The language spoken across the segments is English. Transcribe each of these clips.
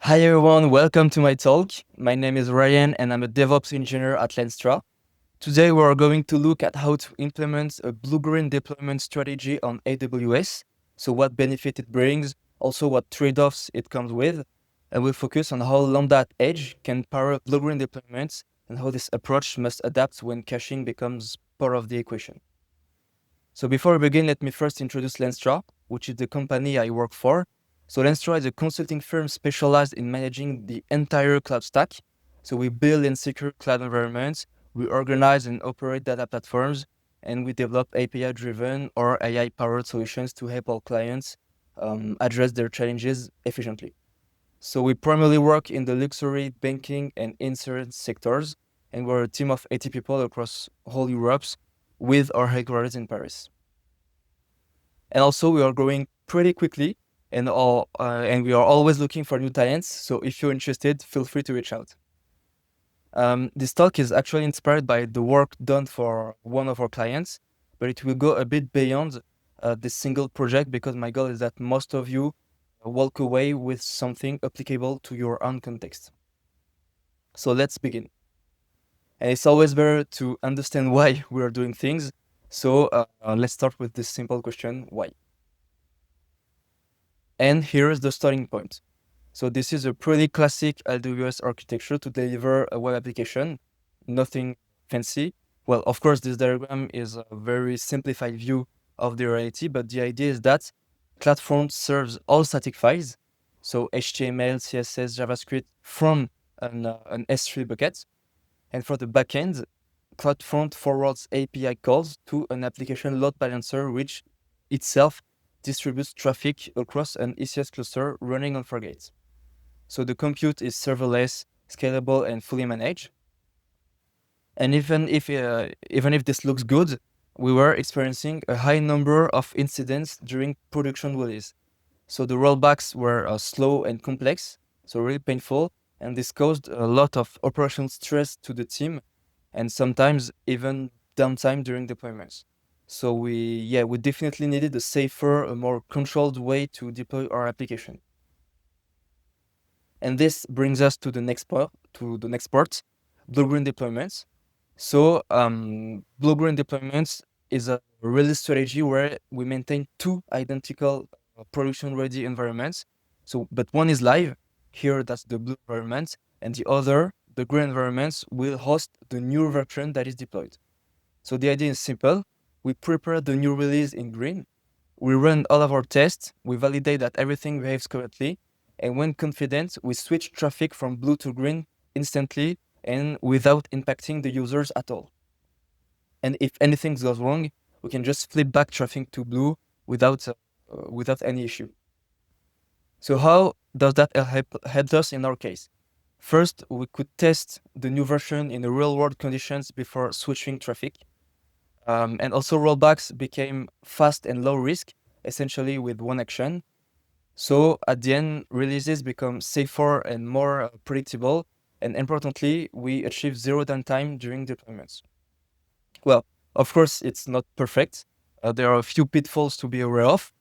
Hi everyone, welcome to my talk. My name is Rayenn and I'm a DevOps engineer at Lenstra. Today we are going to look at how to implement a blue-green deployment strategy on AWS. So what benefit it brings, also what trade-offs it comes with, and we'll focus on how Lambda Edge can power blue-green deployments and how this approach must adapt when caching becomes part of the equation. So before we begin, let me first introduce Lenstra, which is the company I work for. So Lenstra is a consulting firm specialized in managing the entire cloud stack. So we build and secure cloud environments, we organize and operate data platforms, and we develop API-driven or AI-powered solutions to help our clients address their challenges efficiently. So we primarily work in the luxury, banking, and insurance sectors, and we're a team of 80 people across whole Europe with our headquarters in Paris. And also we are growing pretty quickly and we are always looking for new talents. So if you're interested, feel free to reach out. This talk is actually inspired by the work done for one of our clients, but it will go a bit beyond this single project because my goal is that most of you walk away with something applicable to your own context. So let's begin. And it's always better to understand why we are doing things. So let's start with this simple question, why? And here's the starting point. So this is a pretty classic AWS architecture to deliver a web application, nothing fancy. Well, of course, this diagram is a very simplified view of the reality, but the idea is that CloudFront serves all static files, so HTML, CSS, JavaScript from an S3 bucket. And for the backend, CloudFront forwards API calls to an application load balancer, which itself distributes traffic across an ECS cluster running on Fargate. So the compute is serverless, scalable, and fully managed. And even if this looks good, we were experiencing a high number of incidents during production release. So the rollbacks were slow and complex, so really painful, and this caused a lot of operational stress to the team, and sometimes even downtime during deployments. So we definitely needed a safer, a more controlled way to deploy our application. And this brings us to the next part, blue-green deployments. So blue-green deployments is a release strategy where we maintain two identical production-ready environments. So, but one is live, here that's the blue environment, and the other, the green environments, will host the new version that is deployed. So the idea is simple. We prepare the new release in green, we run all of our tests, we validate that everything behaves correctly, and when confident, we switch traffic from blue to green instantly and without impacting the users at all. And if anything goes wrong, we can just flip back traffic to blue without any issue. So how does that help us in our case? First, we could test the new version in the real-world conditions before switching traffic. And also rollbacks became fast and low risk, essentially with one action. So at the end, releases become safer and more predictable. And importantly, we achieve zero downtime during deployments. Well, of course, it's not perfect. There are a few pitfalls to be aware of.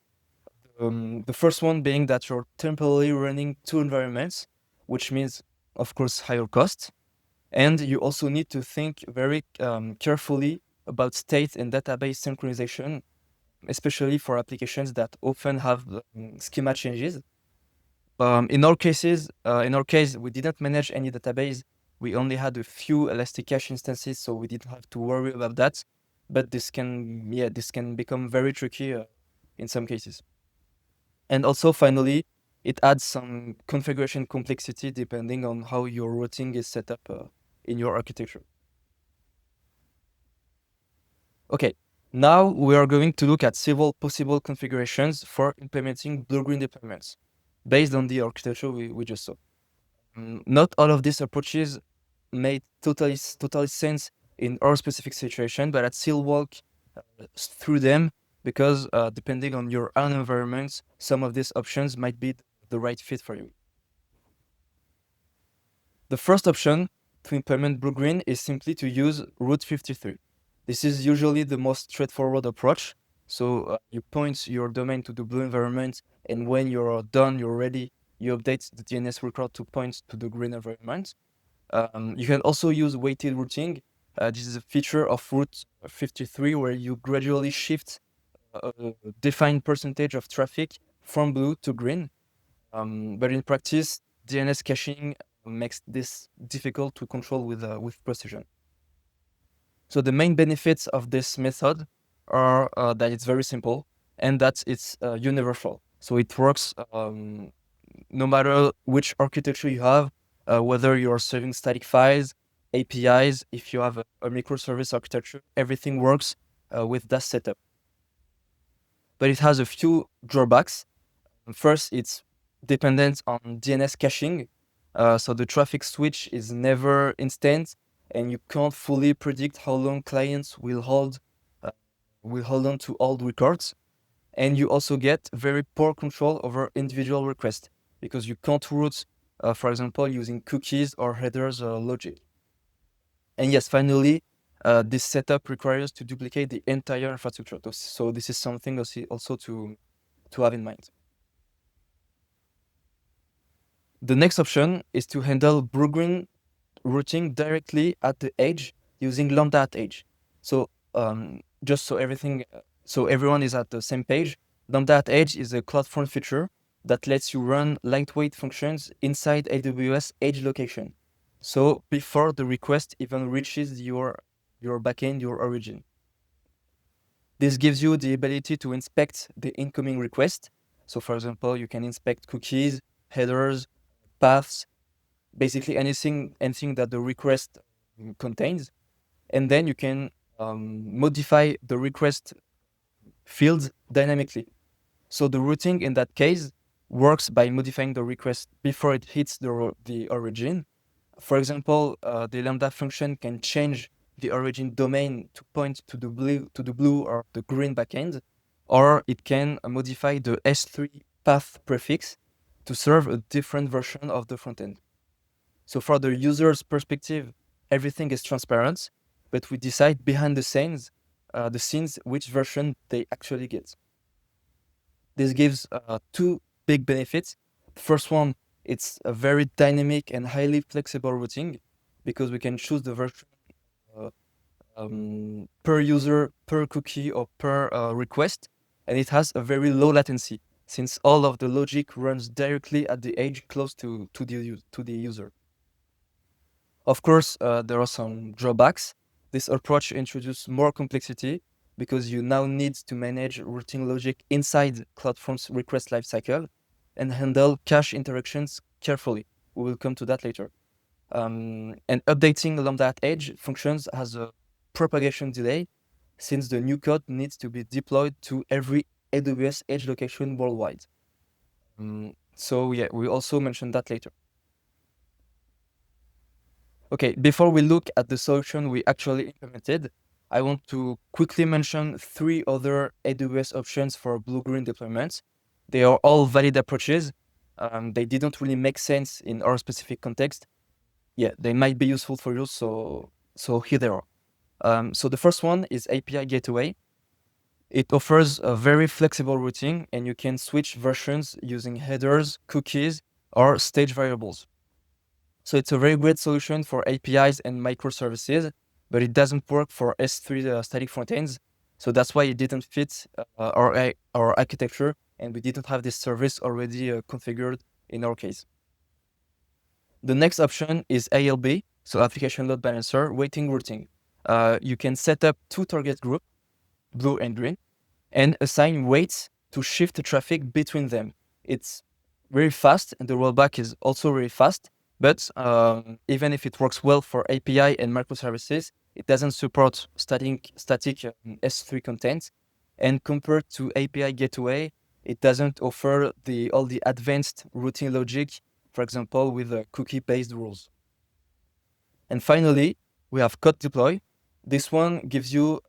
The first one being that you're temporarily running two environments, which means, of course, higher cost. And you also need to think very carefully about state and database synchronization, especially for applications that often have schema changes. In our case, we didn't manage any database. We only had a few Elastic Cache instances, so we didn't have to worry about that. But this can become very tricky in some cases. And also, finally, it adds some configuration complexity depending on how your routing is set up in your architecture. Okay, now we are going to look at several possible configurations for implementing blue-green deployments based on the architecture we just saw. Not all of these approaches made totally sense in our specific situation, but I'd still walk through them because depending on your own environment, some of these options might be the right fit for you. The first option to implement blue-green is simply to use Route 53. This is usually the most straightforward approach. So you point your domain to the blue environment, and when you're done, you're ready, you update the DNS record to point to the green environment. You can also use weighted routing. This is a feature of Route 53 where you gradually shift a defined percentage of traffic from blue to green. But in practice, DNS caching makes this difficult to control with precision. So the main benefits of this method are that it's very simple and that it's universal. So it works no matter which architecture you have, whether you're serving static files, APIs, if you have a microservice architecture, everything works with that setup. But it has a few drawbacks. First, it's dependent on DNS caching. So the traffic switch is never instant, and you can't fully predict how long clients will hold on to old records. And you also get very poor control over individual requests because you can't route, for example, using cookies or headers logic. And yes, finally, this setup requires to duplicate the entire infrastructure. So this is something also to have in mind. The next option is to handle blue-green routing directly at the edge using Lambda Edge. So just so everyone is at the same page, Lambda Edge is a CloudFront feature that lets you run lightweight functions inside AWS Edge location. So before the request even reaches your backend, your origin. This gives you the ability to inspect the incoming request. So for example, you can inspect cookies, headers, paths, basically anything that the request contains. And then you can modify the request fields dynamically. So the routing in that case works by modifying the request before it hits the origin. For example, the Lambda function can change the origin domain to point to the blue or the green backend, or it can modify the S3 path prefix to serve a different version of the frontend. So for the user's perspective, everything is transparent, but we decide behind the scenes which version they actually get. This gives two big benefits. The first one, it's a very dynamic and highly flexible routing because we can choose the version per user, per cookie, or per request, and it has a very low latency since all of the logic runs directly at the edge close to the user. Of course, there are some drawbacks. This approach introduces more complexity because you now need to manage routing logic inside CloudFront's request lifecycle and handle cache interactions carefully. We will come to that later. And updating Lambda Edge functions has a propagation delay since the new code needs to be deployed to every AWS Edge location worldwide. So yeah, we also mentioned that later. Okay, before we look at the solution we actually implemented, I want to quickly mention 3 other AWS options for blue-green deployments. They are all valid approaches. They didn't really make sense in our specific context. Yeah, they might be useful for you, so here they are. So the first one is API Gateway. It offers a very flexible routing, and you can switch versions using headers, cookies, or stage variables. So it's a very great solution for APIs and microservices, but it doesn't work for S3 static frontends. So that's why it didn't fit our architecture, and we didn't have this service already configured in our case. The next option is ALB, so Application Load Balancer, waiting routing. You can set up 2 target groups, blue and green, and assign weights to shift the traffic between them. It's very fast, and the rollback is also very fast. But even if it works well for API and microservices, it doesn't support static S3 content. And compared to API Gateway, it doesn't offer all the advanced routing logic, for example, with cookie-based rules. And finally, we have Code Deploy. This one gives you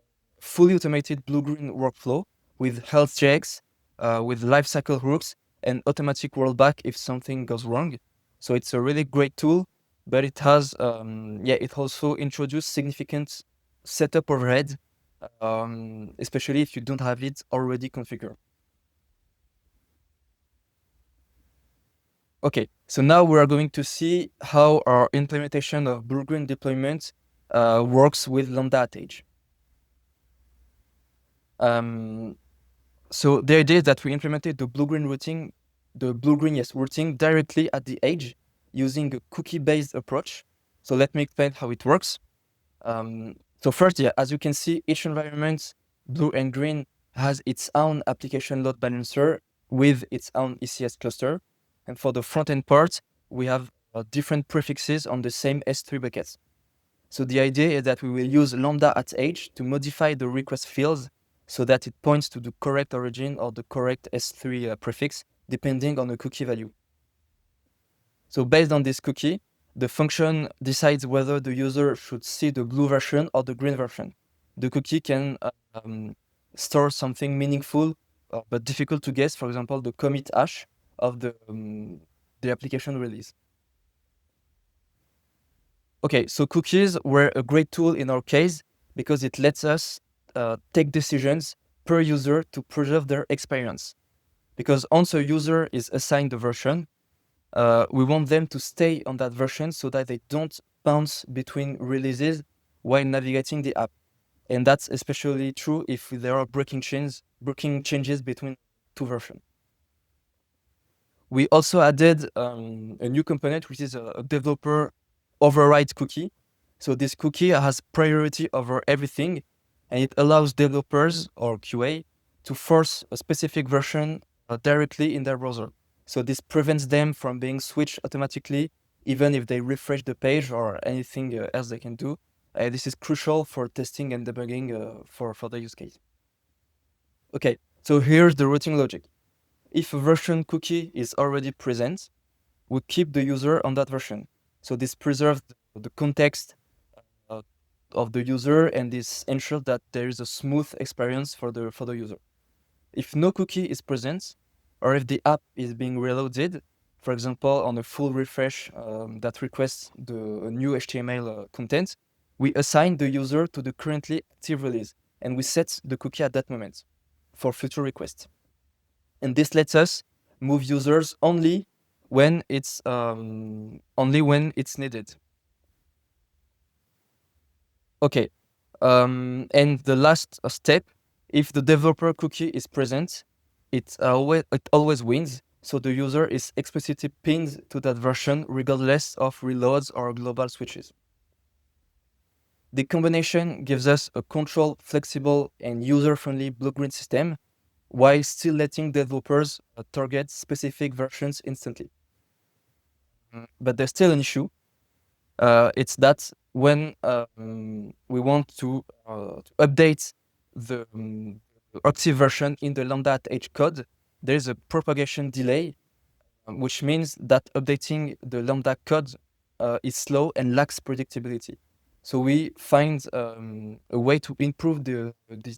fully automated blue-green workflow with health checks, with lifecycle hooks, and automatic rollback if something goes wrong. So it's a really great tool, but it has, it also introduced significant setup overhead, especially if you don't have it already configured. Okay, so now we are going to see how our implementation of blue-green deployment works with Lambda at Edge. So the idea is that we implemented the blue-green routing, routing directly at the edge using a cookie-based approach. So let me explain how it works. So first, as you can see, each environment, blue and green, has its own application load balancer with its own ECS cluster. And for the front-end part, we have different prefixes on the same S3 buckets. So the idea is that we will use Lambda at Edge to modify the request fields so that it points to the correct origin or the correct S3 prefix, depending on the cookie value. So based on this cookie, the function decides whether the user should see the blue version or the green version. The cookie can store something meaningful but difficult to guess, for example, the commit hash of the application release. Okay, so cookies were a great tool in our case because it lets us take decisions per user to preserve their experience. Because once a user is assigned a version, we want them to stay on that version so that they don't bounce between releases while navigating the app. And that's especially true if there are breaking changes between two versions. We also added a new component, which is a developer override cookie. So this cookie has priority over everything, and it allows developers or QA to force a specific version directly in their browser. So this prevents them from being switched automatically, even if they refresh the page or anything else they can do. This is crucial for testing and debugging for the use case. Okay, so here's the routing logic. If a version cookie is already present, we keep the user on that version. So this preserves the context of the user, and this ensures that there is a smooth experience for the user. If no cookie is present, or if the app is being reloaded, for example, on a full refresh that requests the new HTML content, we assign the user to the currently active release, and we set the cookie at that moment for future requests. And this lets us move users only when it's needed. Okay, and the last step, if the developer cookie is present, it always wins. So the user is explicitly pinned to that version regardless of reloads or global switches. The combination gives us a controlled, flexible, and user-friendly blue-green system while still letting developers target specific versions instantly. But there's still an issue. It's that when we want to update the active version in the Lambda at Edge code, there is a propagation delay, which means that updating the Lambda code is slow and lacks predictability. So we find a way to improve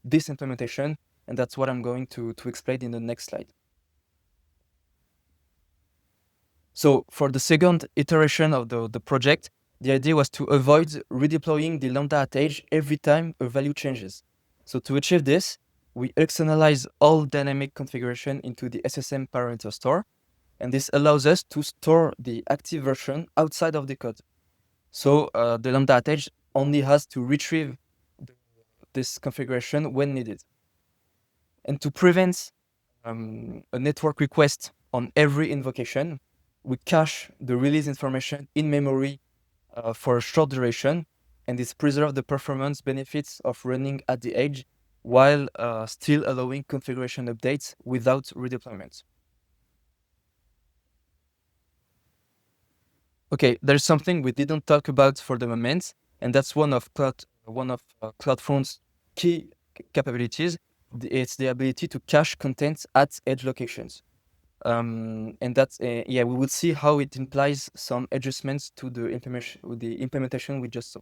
this implementation, and that's what I'm going to explain in the next slide. So for the second iteration of the project, the idea was to avoid redeploying the Lambda at Edge every time a value changes. So to achieve this, we externalize all dynamic configuration into the SSM parameter store, and this allows us to store the active version outside of the code. So the Lambda at Edge only has to retrieve this configuration when needed. And to prevent a network request on every invocation, we cache the release information in memory for a short duration, and this preserves the performance benefits of running at the edge while still allowing configuration updates without redeployment. Okay, there's something we didn't talk about for the moment, and that's one of CloudFront's key capabilities. It's the ability to cache content at edge locations. And that's we will see how it implies some adjustments to the implementation we just saw.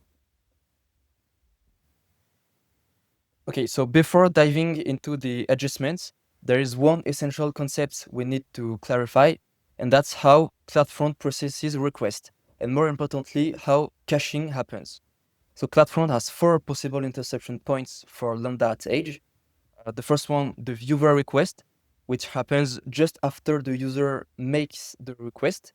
Okay, so before diving into the adjustments, there is one essential concept we need to clarify, and that's how CloudFront processes requests, and more importantly, how caching happens. So CloudFront has 4 possible interception points for Lambda at Edge. The first one, the viewer request. which happens just after the user makes the request.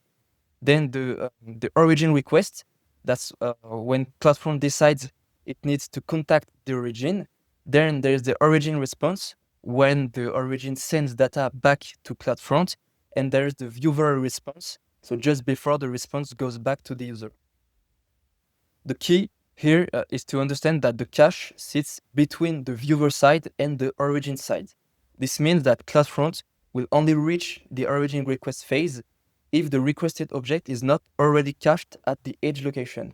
Then the origin request, that's when CloudFront decides it needs to contact the origin. Then there's the origin response, when the origin sends data back to CloudFront, and there's the viewer response, so just before the response goes back to the user. The key here is to understand that the cache sits between the viewer side and the origin side. This means that CloudFront will only reach the origin request phase if the requested object is not already cached at the edge location.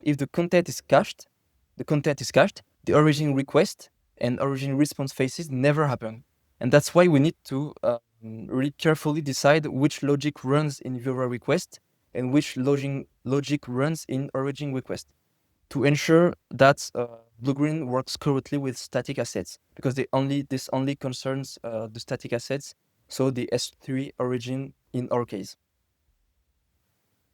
If the content is cached, the origin request and origin response phases never happen. And that's why we need to really carefully decide which logic runs in viewer request and which logic runs in origin request, to ensure that Blue-Green works correctly with static assets, because this only concerns the static assets, so the S3 origin in our case.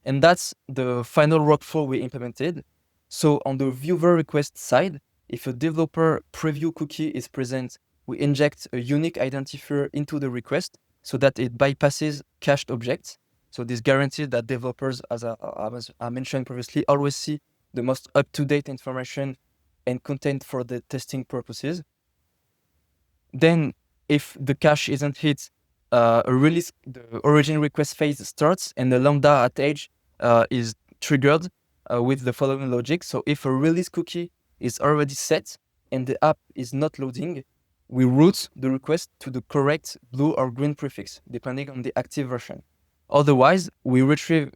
And that's the final workflow we implemented. So on the viewer request side, if a developer preview cookie is present, we inject a unique identifier into the request so that it bypasses cached objects. So this guarantees that developers, as I mentioned previously, always see the most up-to-date information and content for the testing purposes. Then, if the cache isn't hit, the origin request phase starts, and the Lambda Edge is triggered with the following logic. So if a release cookie is already set and the app is not loading, we route the request to the correct blue or green prefix, depending on the active version. Otherwise, we retrieve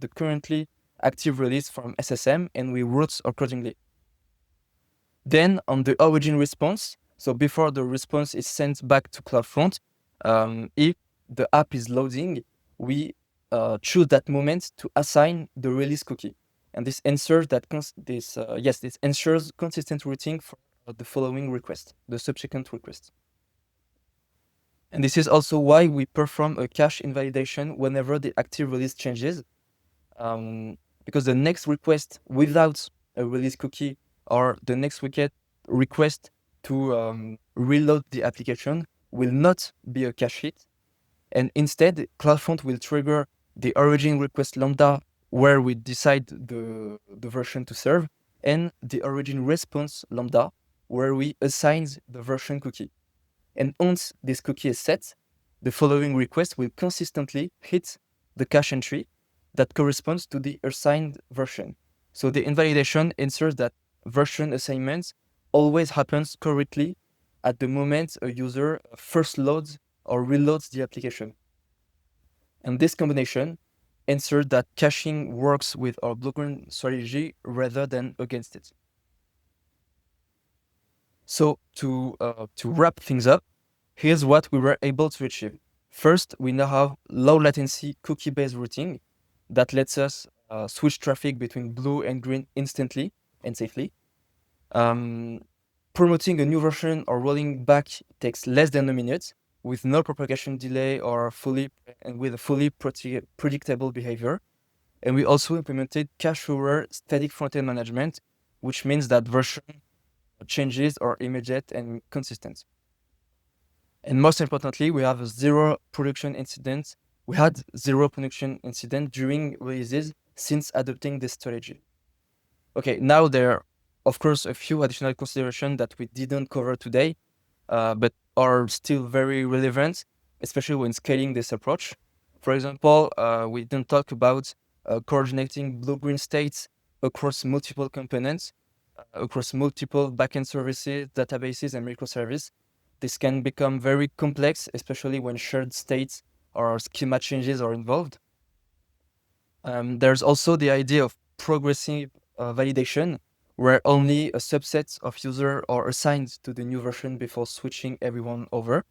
the currently active release from SSM and we route accordingly. Then on the origin response, so before the response is sent back to CloudFront, if the app is loading, we choose that moment to assign the release cookie. And this ensures that this ensures consistent routing for the following request, the subsequent request. And this is also why we perform a cache invalidation whenever the active release changes, because the next request without a release cookie or the next request to reload the application will not be a cache hit. And instead, CloudFront will trigger the origin request Lambda, where we decide the version to serve, and the origin response Lambda, where we assign the version cookie. And once this cookie is set, the following request will consistently hit the cache entry that corresponds to the assigned version. So the invalidation ensures that version assignment always happens correctly at the moment a user first loads or reloads the application. And this combination ensures that caching works with our Blue-Green strategy rather than against it. So to wrap things up, here's what we were able to achieve. First, we now have low latency cookie-based routing that lets us switch traffic between blue and green instantly and safely. Promoting a new version or rolling back takes less than a minute with no propagation delay or with a fully predictable behavior. And we also implemented cache-aware static front-end management, which means that version changes are immediate and consistent. And most importantly, we had zero production incidents during releases since adopting this strategy. Okay, now there are, of course, a few additional considerations that we didn't cover today, but are still very relevant, especially when scaling this approach. For example, we didn't talk about coordinating blue-green states across multiple components, across multiple backend services, databases, and microservices. This can become very complex, especially when shared states or schema changes are involved. There's also the idea of progressive validation, where only a subset of users are assigned to the new version before switching everyone over.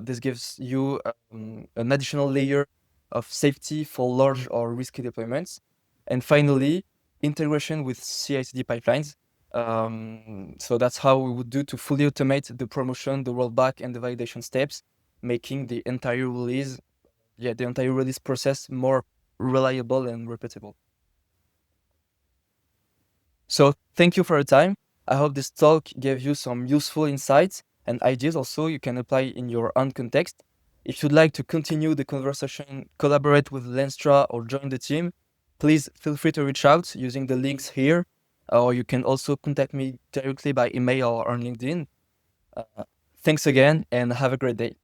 This gives you an additional layer of safety for large or risky deployments. And finally, integration with CI/CD pipelines. So that's how we would do to fully automate the promotion, the rollback, and the validation steps, making the entire release process more reliable and repeatable. So thank you for your time. I hope this talk gave you some useful insights and ideas also you can apply in your own context. If you'd like to continue the conversation, collaborate with Lenstra, or join the team, please feel free to reach out using the links here, or you can also contact me directly by email or on LinkedIn. Thanks again, and have a great day.